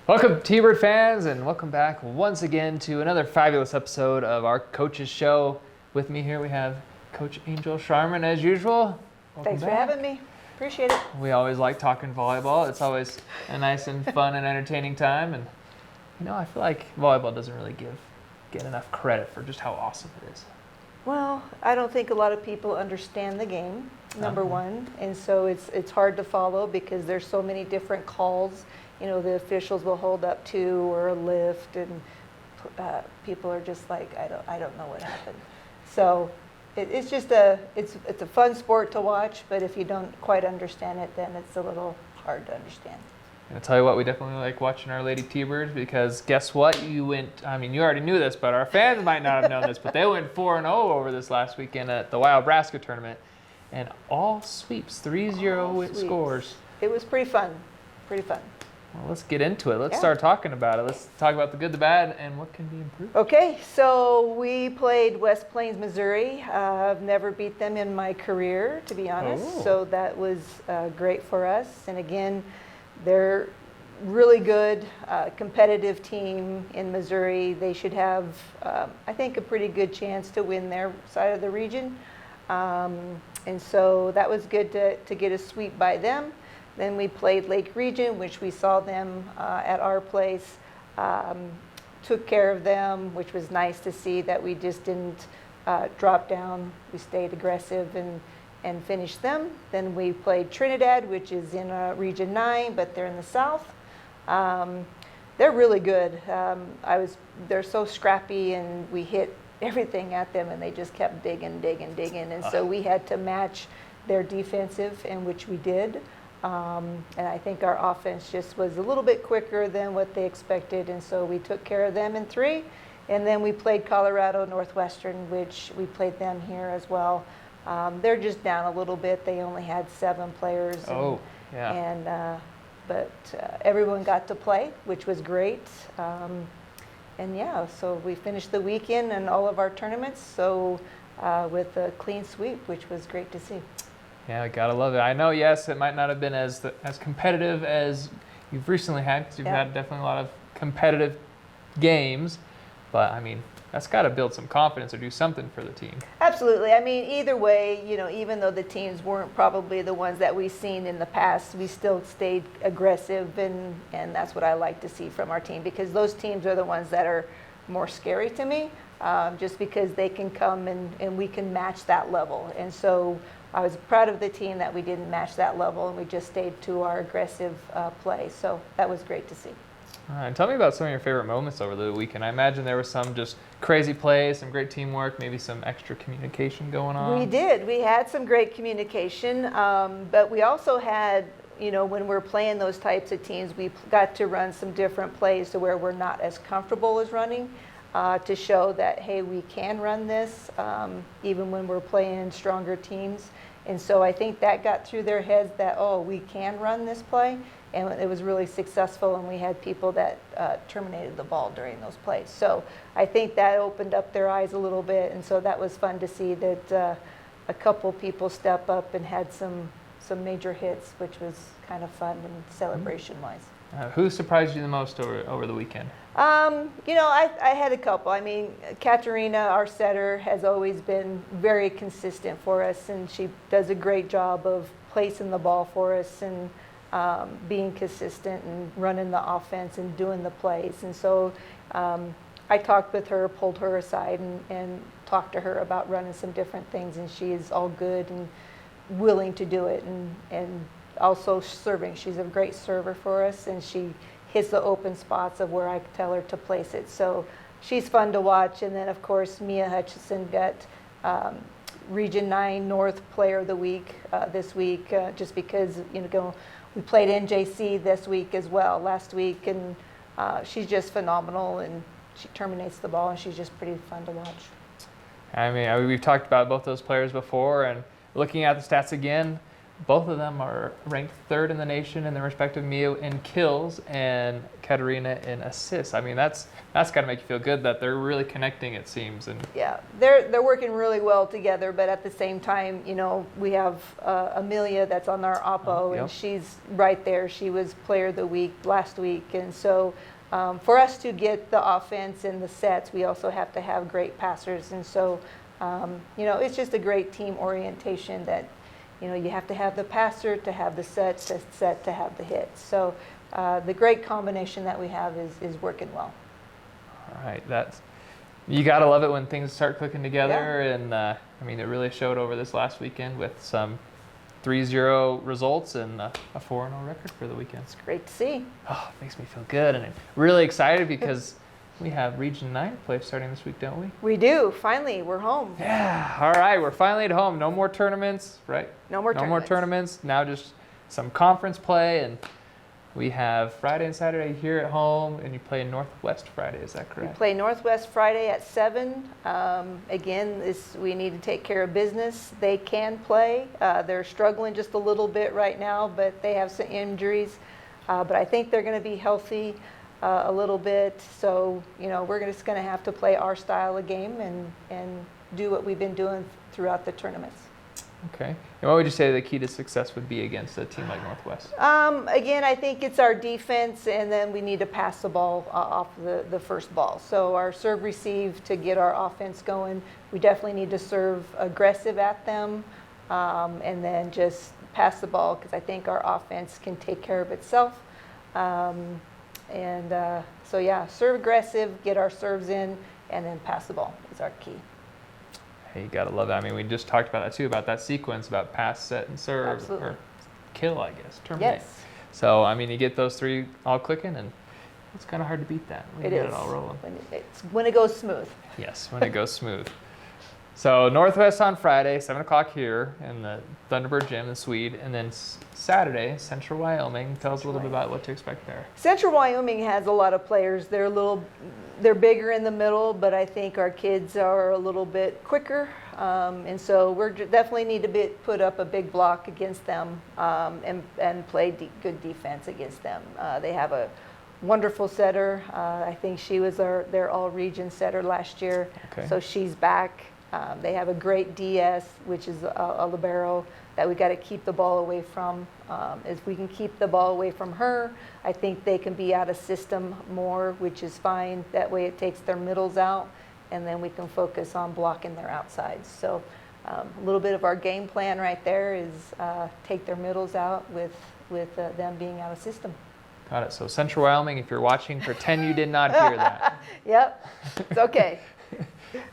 Welcome, T-Bird fans, and welcome back once again to another fabulous episode of our Coaches Show. With me here we have Coach Angel Sharman, as usual. Thanks for having me. Appreciate it. We always like talking volleyball. It's always a nice and fun and entertaining time. And, I feel like volleyball doesn't really get enough credit for just how awesome it is. Well, I don't think a lot of people understand the game, number one. And so it's hard to follow because there's so many different calls. The officials will hold up two or a lift, and people are just like, I don't know what happened. So it's just it's a fun sport to watch, but if you don't quite understand it, then it's a little hard to understand. I'll tell you what, we definitely like watching our Lady T-Birds you guess what? You already knew this, but our fans might not have known this, but they went 4-0 over this last weekend at the Wild Braska tournament, and all sweeps, 3-0 scores. It was pretty fun. Well, let's get into it. Let's start talking about it. Let's talk about the good, the bad, and what can be improved. Okay, so we played West Plains, Missouri. I've never beat them in my career, to be honest. So that was great for us. And again, they're really good, competitive team in Missouri. They should have, I think, a pretty good chance to win their side of the region. And so that was good to get a sweep by them. Then we played Lake Region, which we saw them at our place, took care of them, which was nice to see that we just didn't drop down. We stayed aggressive and finished them. Then we played Trinidad, which is in Region 9, but they're in the south. They're really good. They're so scrappy, and we hit everything at them, and they just kept digging. And so we had to match their defensive, in which we did. And I think our offense just was a little bit quicker than what they expected, and so we took care of them in 3. And then we played Colorado Northwestern, which we played them here as well. They're just down a little bit. They only had 7 players. But everyone got to play, which was great. So we finished the weekend and all of our tournaments with a clean sweep, which was great to see. Yeah, I gotta love it. I know, yes, it might not have been as competitive as you've recently had, because you've had definitely a lot of competitive games, but that's got to build some confidence or do something for the team. Absolutely. Either way, even though the teams weren't probably the ones that we've seen in the past, we still stayed aggressive, and that's what I like to see from our team, because those teams are the ones that are more scary to me, just because they can come and we can match that level. And so I was proud of the team that we didn't match that level, and we just stayed to our aggressive play. So that was great to see. All right, tell me about some of your favorite moments over the weekend. I imagine there was some just crazy plays, some great teamwork, maybe some extra communication going on. We did. We had some great communication, but we also had, when we're playing those types of teams, we got to run some different plays to where we're not as comfortable as running, to show that, hey, we can run this, even when we're playing stronger teams. And so I think that got through their heads that, we can run this play. And it was really successful, and we had people that terminated the ball during those plays. So I think that opened up their eyes a little bit, and so that was fun to see that a couple people step up and had some major hits, which was kind of fun and celebration-wise. Who surprised you the most over the weekend? I had a couple. Katerina, our setter, has always been very consistent for us, and she does a great job of placing the ball for us and being consistent and running the offense and doing the plays. And so I talked with her, pulled her aside, and talked to her about running some different things, and she is all good and willing to do it, and also serving. She's a great server for us, and she hits the open spots of where I tell her to place it. So she's fun to watch. And then, of course, Mia Hutchison got Region 9 North Player of the Week this week, just because, we played NJC this week as well, last week, and she's just phenomenal, and she terminates the ball, and she's just pretty fun to watch. We've talked about both those players before, and looking at the stats again, both of them are ranked third in the nation in their respective Mio in kills and Katerina in assists. I mean, that's got to make you feel good that they're really connecting, it seems. And yeah, they're working really well together, but at the same time, we have Amelia that's on our oppo, yep. and she's right there. She was player of the week last week, and so for us to get the offense and the sets, we also have to have great passers, and so it's just a great team orientation that you have to have the passer to have the set to have the hits. So the great combination that we have is working well. All right, you gotta love it when things start clicking together, Yeah. and I mean, it really showed over this last weekend with some 3-0 results and a 4-0 record for the weekend. It's great to see. Oh, it makes me feel good, and I'm really excited because we have Region 9 play starting this week, don't we? We do. Finally, we're home. Yeah. All right, we're finally at home. No more tournaments, right? No more tournaments. Now just some conference play, and we have Friday and Saturday here at home, and you play Northwest Friday. Is that correct? We play Northwest Friday at 7. Again, we need to take care of business. They can play. They're struggling just a little bit right now, but they have some injuries. But I think they're going to be healthy a little bit. So, we're just going to have to play our style of game and do what we've been doing throughout the tournaments. Okay. And what would you say the key to success would be against a team like Northwest? Again, I think it's our defense, and then we need to pass the ball off the first ball. So our serve receive to get our offense going. We definitely need to serve aggressive at them, and then just pass the ball because I think our offense can take care of itself. So yeah, serve aggressive, get our serves in, and then pass the ball is our key. Hey, you gotta love that. I mean, we just talked about that too, about that sequence, about pass, set, and serve. Absolutely. Or kill, I guess. Terminate. Yes. So, I mean, you get those three all clicking, and it's kind of hard to beat that. We get it all rolling. When it goes smooth. Yes, when it goes smooth. So, Northwest on Friday, 7 o'clock here in the Thunderbird Gym, the Swede. And then Saturday, Central Wyoming. Tell us a little bit about what to expect there. Central Wyoming has a lot of players. They're bigger in the middle, but I think our kids are a little bit quicker. And so we definitely need to put up a big block against them and play good defense against them. They have a wonderful setter. I think she was their all-region setter last year. Okay. So she's back. They have a great DS, which is a libero that we got to keep the ball away from. If we can keep the ball away from her, I think they can be out of system more, which is fine. That way it takes their middles out, and then we can focus on blocking their outsides. So a little bit of our game plan right there is take their middles out with them being out of system. Got it. So Central Wyoming, if you're watching, pretend you did not hear that. Yep, it's okay.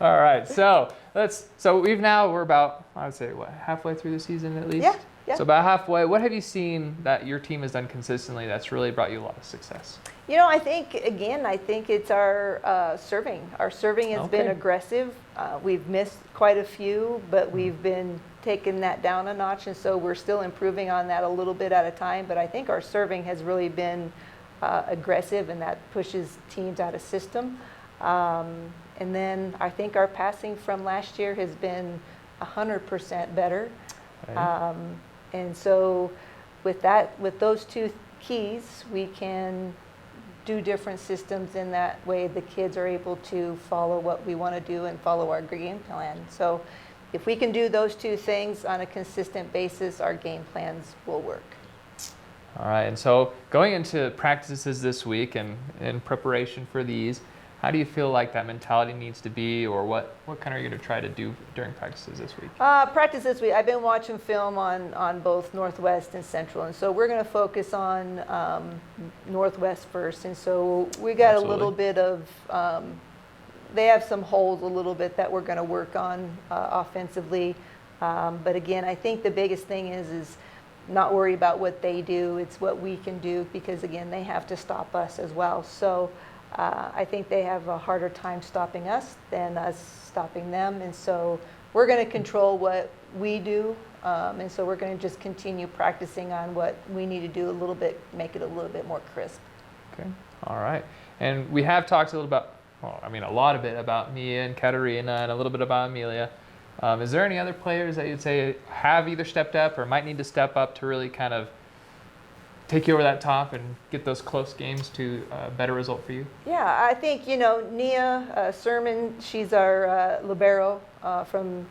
All right. So we're about, I would say, halfway through the season at least? Yeah. So about halfway. What have you seen that your team has done consistently that's really brought you a lot of success? I think it's our serving. Our serving has been aggressive. We've missed quite a few, but we've been taking that down a notch, and so we're still improving on that a little bit at a time. But I think our serving has really been aggressive, and that pushes teams out of system. And then I think our passing from last year has been 100% better. Okay. And so with those two keys, we can do different systems in that way. The kids are able to follow what we want to do and follow our game plan. So if we can do those two things on a consistent basis, our game plans will work. All right. And so going into practices this week and in preparation for these, how do you feel like that mentality needs to be, or what kind are you going to try to do during practices this week? Practice this week, I've been watching film on both Northwest and Central, and so we're going to focus on Northwest first. And so we got Absolutely. a little bit of, they have some holes a little bit that we're going to work on offensively. But again, I think the biggest thing is not worry about what they do. It's what we can do, because again, they have to stop us as well. So I think they have a harder time stopping us than us stopping them. And so we're going to control what we do. And so we're going to just continue practicing on what we need to do a little bit, make it a little bit more crisp. Okay. All right. And we have talked a lot a bit about Mia and Katerina and a little bit about Amelia. Is there any other players that you'd say have either stepped up or might need to step up to really kind of take you over that top and get those close games to a better result for you? Yeah, I think, Nia Sermon, she's our libero from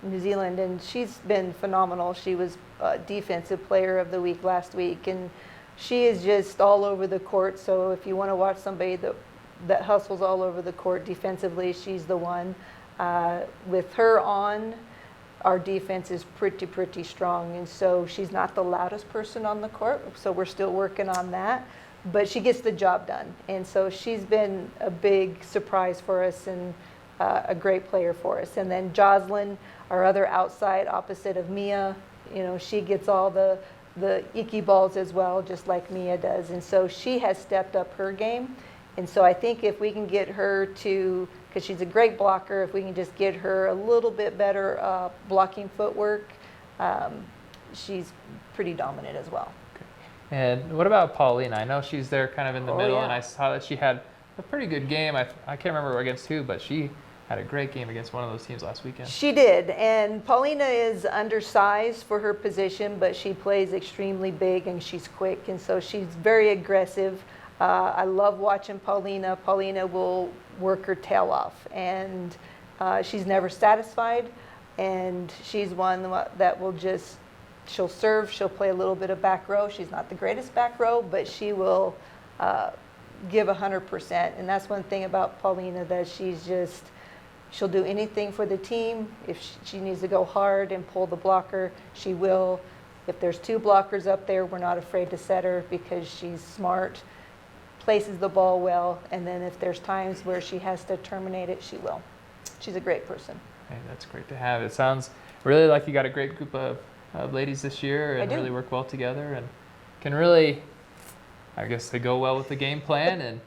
New Zealand, and she's been phenomenal. She was Defensive Player of the Week last week, and she is just all over the court. So if you want to watch somebody that hustles all over the court defensively, she's the one. With her on, our defense is pretty strong, and so she's not the loudest person on the court, so we're still working on that, but she gets the job done, and so she's been a big surprise for us and a great player for us. And then Jocelyn, our other outside opposite of Mia, she gets all the icky balls as well, just like Mia does, and so she has stepped up her game. And so I think if we can get her to, because she's a great blocker, if we can just get her a little bit better blocking footwork, she's pretty dominant as well. Okay. And what about Paulina? I know she's there kind of in the middle, and I saw that she had a pretty good game. I can't remember against who, but she had a great game against one of those teams last weekend. She did, and Paulina is undersized for her position, but she plays extremely big and she's quick, and so she's very aggressive. I love watching Paulina. Paulina will work her tail off, and she's never satisfied, and she's one that will she'll serve, she'll play a little bit of back row. She's not the greatest back row, but she will give 100%, and that's one thing about Paulina, that she'll do anything for the team. If she needs to go hard and pull the blocker, she will. If there's two blockers up there, we're not afraid to set her because she's smart, places the ball well, and then if there's times where she has to terminate it, she will. She's a great person. Hey, that's great to have. It sounds really like you got a great group of ladies this year and really work well together and can really, I guess, they go well with the game plan and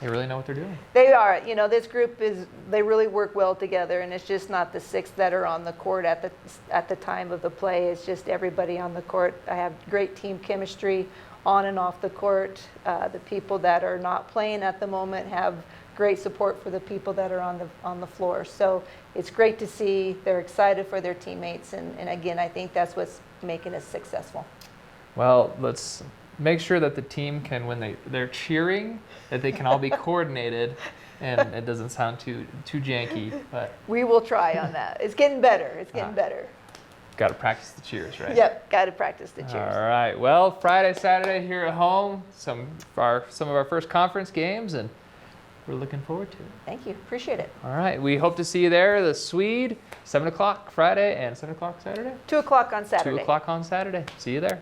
they really know what they're doing. They are. This group they really work well together, and it's just not the six that are on the court at the time of the play. It's just everybody on the court. I have great team chemistry on and off the court. The people that are not playing at the moment have great support for the people that are on the floor. So it's great to see. They're excited for their teammates, and again, I think that's what's making us successful. Well, let's make sure that the team can, when they're cheering, that they can all be coordinated, and it doesn't sound too janky. But we will try on that. It's getting better. It's getting better. Got to practice the cheers, right? Yep, got to practice the cheers. All right. Well, Friday, Saturday here at home, some of our first conference games, and we're looking forward to it. Thank you. Appreciate it. All right. We hope to see you there. The Swede, 7 o'clock Friday and 7 o'clock Saturday? 2 o'clock on Saturday. 2 o'clock on Saturday. See you there.